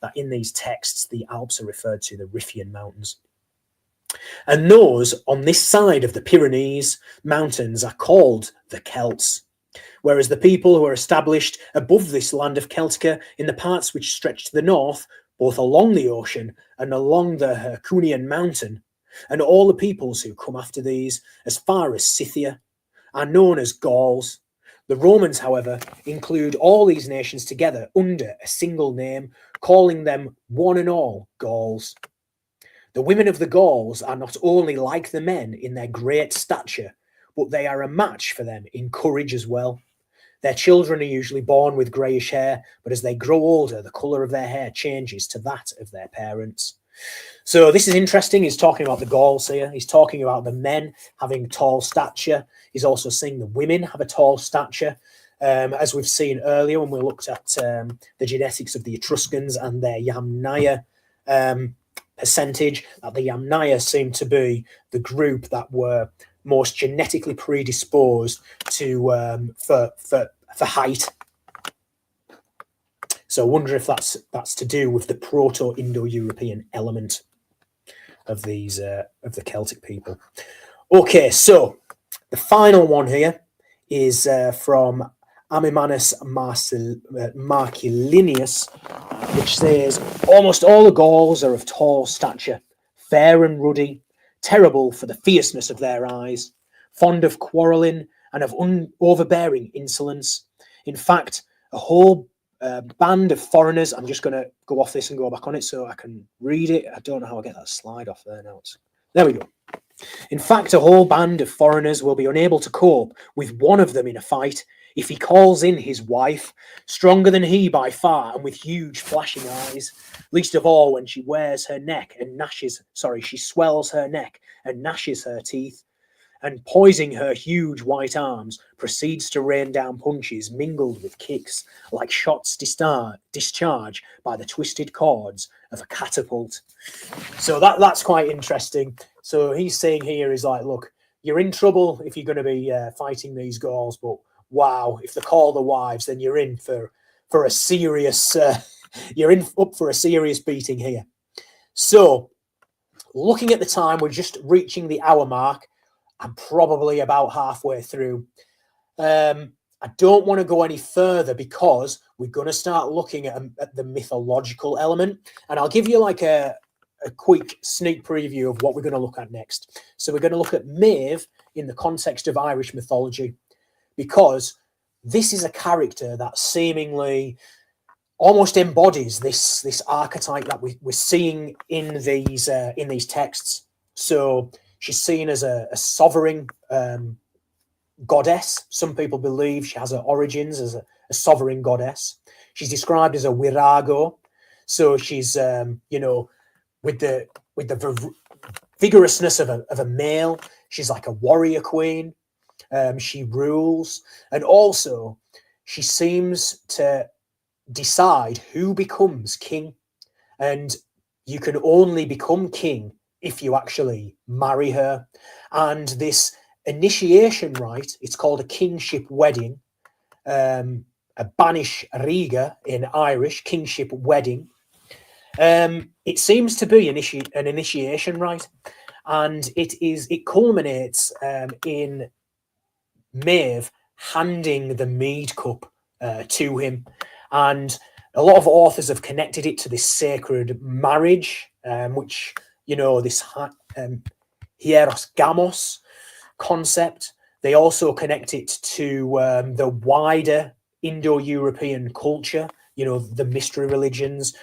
that in these texts the Alps are referred to the Riphean Mountains. And those on this side of the Pyrenees mountains are called the Celts, whereas the people who are established above this land of Celtica in the parts which stretch to the north, both along the ocean and along the Hercunian mountain, and all the peoples who come after these as far as Scythia, are known as Gauls. The Romans, however, include all these nations together under a single name, calling them one and all Gauls. The women of the Gauls are not only like the men in their great stature, but they are a match for them in courage as well. Their children are usually born with greyish hair, but as they grow older, the colour of their hair changes to that of their parents. So this is interesting. He's talking about the Gauls here. He's talking about the men having tall stature. He's also saying the women have a tall stature. As we've seen earlier when we looked at the genetics of the Etruscans and their Yamnaya percentage, that the Yamnaya seem to be the group that were most genetically predisposed to for height. So I wonder if that's to do with the Proto-Indo-European element of these of the Celtic people. Okay, so the final one here is from Ammimanus Marcellinus, which says, almost all the Gauls are of tall stature, fair and ruddy, terrible for the fierceness of their eyes, fond of quarrelling and of overbearing insolence. In fact, a whole band of foreigners, I'm just going to go off this and go back on it so I can read it. I don't know how I get that slide off there now. There we go. In fact, a whole band of foreigners will be unable to cope with one of them in a fight if he calls in his wife, stronger than he by far and with huge flashing eyes, least of all when she wears her neck and she swells her neck and gnashes her teeth, and poising her huge white arms, proceeds to rain down punches mingled with kicks, like shots discharged by the twisted cords of a catapult. So that's quite interesting. So he's saying here is like, look, you're in trouble if you're going to be fighting these Gauls, but wow, if they call the wives, then you're in for a serious up for a serious beating here. So looking at the time, we're just reaching the hour mark. I'm probably about halfway through. I don't want to go any further because we're going to start looking at the mythological element, and I'll give you like a quick sneak preview of what we're going to look at next. So we're going to look at Maeve in the context of Irish mythology, because this is a character that seemingly almost embodies this archetype that we're seeing in these texts. So she's seen as a sovereign goddess. Some people believe she has her origins as a sovereign goddess. She's described as a virago. So she's, with the vigorousness of a male. She's like a warrior queen. She rules. And also, she seems to decide who becomes king. And you can only become king if you actually marry her. And this initiation rite, it's called a kingship wedding, a banish riga in Irish, kingship wedding. It seems to be an initiation rite, and it culminates in Maeve handing the mead cup to him. And a lot of authors have connected it to this sacred marriage, which, this hieros gamos concept. They also connect it to the wider Indo-European culture, the mystery religions,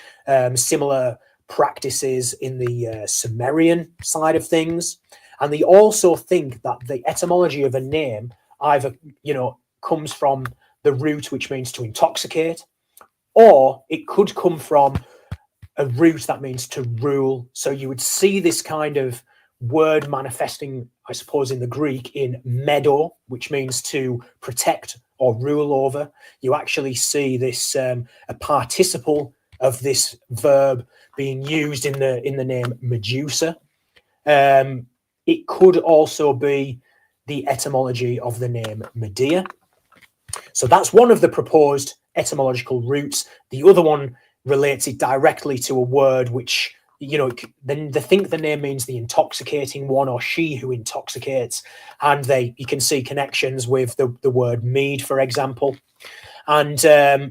similar practices in the Sumerian side of things. And they also think that the etymology of a name either, comes from the root which means to intoxicate, or it could come from a root that means to rule. So you would see this kind of word manifesting, I suppose, in the Greek in medo, which means to protect or rule over. You actually see this a participle of this verb being used in the name Medusa. It could also be the etymology of the name Medea. So that's one of the proposed etymological roots. The other one relates it directly to a word which, they think the name means the intoxicating one, or she who intoxicates. And you can see connections with the word mead, for example. And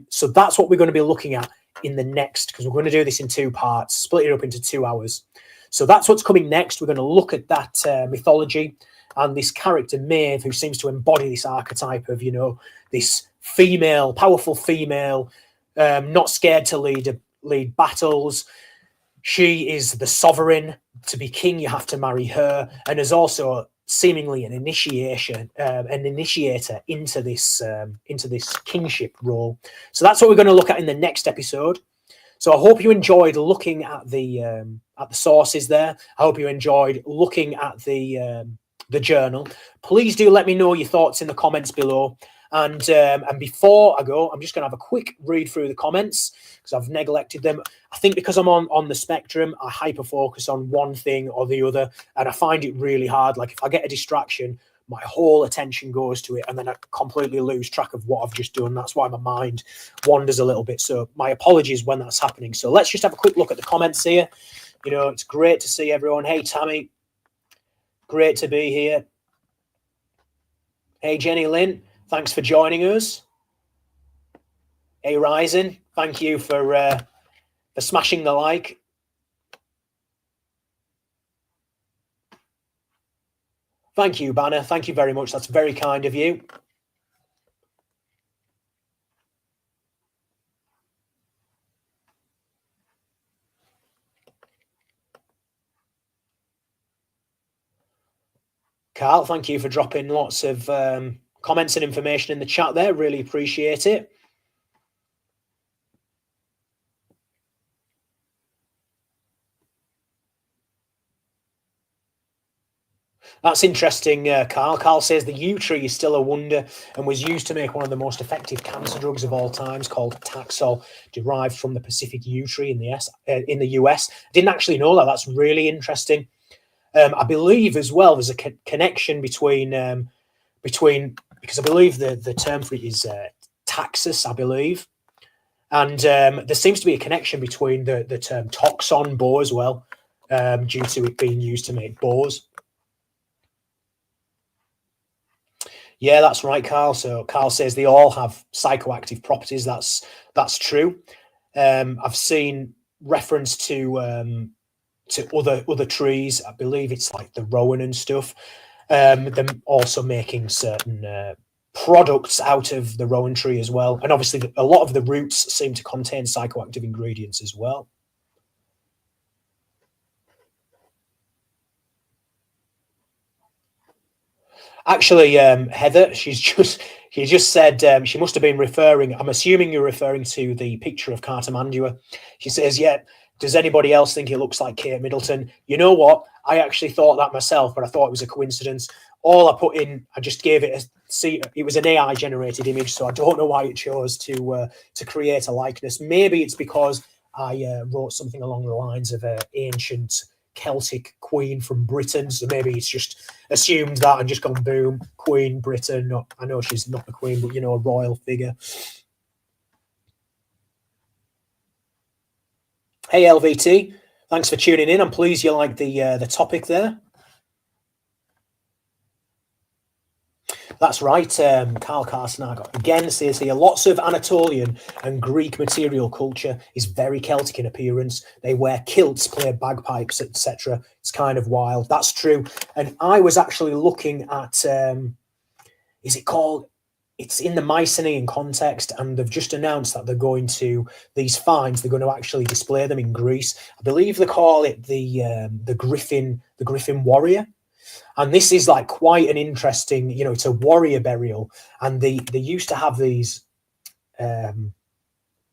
so that's what we're going to be looking at in the next, because we're going to do this in two parts, split it up into 2 hours. So that's what's coming next. We're going to look at that mythology and this character Maeve, who seems to embody this archetype of, this female, powerful female, not scared to lead battles. She is the sovereign. To be king, you have to marry her, and is also seemingly an initiator into this kingship role. So that's what we're going to look at in the next episode. So I hope you enjoyed looking at the sources there. I hope you enjoyed looking at the journal. Please do let me know your thoughts in the comments below. And before I go, I'm just going to have a quick read through the comments because I've neglected them. I think because I'm on the spectrum, I hyper focus on one thing or the other, and I find it really hard. Like if I get a distraction, my whole attention goes to it, and then I completely lose track of what I've just done. That's why my mind wanders a little bit. So my apologies when that's happening. So let's just have a quick look at the comments here. It's great to see everyone. Hey, Tammy. great to be here. Hey, Jenny Lynn, thanks for joining us. Hey, Ryzen, thank you for smashing the like. Thank you, Banner. Thank you very much. That's very kind of you. Carl, thank you for dropping lots of comments and information in the chat there. Really appreciate it. That's interesting, Carl. Carl says the yew tree is still a wonder and was used to make one of the most effective cancer drugs of all times called Taxol, derived from the Pacific yew tree in the US. Didn't actually know that. That's really interesting. I believe as well there's a connection between because I believe the term for it is taxus, I believe. And there seems to be a connection between the term toxon bow as well, due to it being used to make bows. Yeah, that's right, Carl. So Carl says they all have psychoactive properties. That's true. I've seen reference to other trees. I believe it's like the rowan and stuff. Them also making certain products out of the rowan tree as well. And obviously a lot of the roots seem to contain psychoactive ingredients as well. Actually, Heather, she just said she must have been referring. I'm assuming you're referring to the picture of Carter Mandua. She says, "Yeah, does anybody else think it looks like Kate Middleton?" You know what? I actually thought that myself, but I thought it was a coincidence. All I put in, I just gave it it was an AI generated image, so I don't know why it chose to create a likeness. Maybe it's because I wrote something along the lines of ancient Celtic queen from Britain, so maybe it's just assumed that and just gone boom, Queen Britain. I know she's not a queen, but a royal figure. Hey LVT, thanks for tuning in. I'm pleased you like the topic there. That's right, Carl Carson again says here, lots of Anatolian and Greek material culture is very Celtic in appearance. They wear kilts, play bagpipes, etc. It's kind of wild. That's true. And I was actually looking at, is it called, it's in the Mycenaean context, and they've just announced that they're going to, these finds, they're going to actually display them in Greece. I believe they call it the Griffin warrior. And this is like quite an interesting, it's a warrior burial. And they used to have these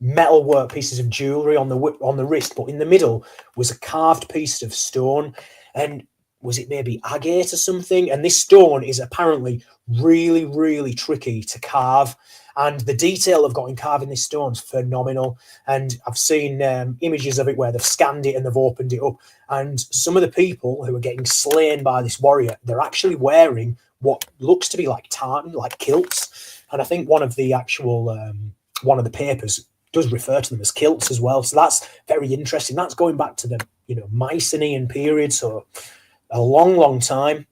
metalwork pieces of jewelry on the wrist, but in the middle was a carved piece of stone. And was it maybe agate or something? And this stone is apparently really, really tricky to carve. And the detail they've got in carving this stone is phenomenal. And I've seen images of it where they've scanned it and they've opened it up. And some of the people who are getting slain by this warrior, they're actually wearing what looks to be like tartan, like kilts. And I think one of the papers does refer to them as kilts as well. So that's very interesting. That's going back to the Mycenaean period, so a long, long time.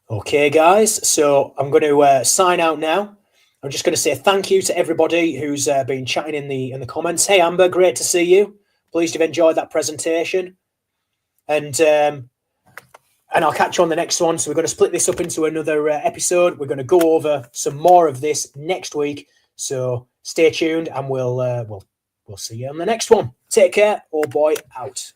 Okay, guys, so I'm going to sign out now. I'm just going to say thank you to everybody who's been chatting in the comments. Hey, Amber, great to see you. Pleased you've enjoyed that presentation. And I'll catch you on the next one. So we're going to split this up into another episode. We're going to go over some more of this next week. So stay tuned, and we'll see you on the next one. Take care. Oh boy, out.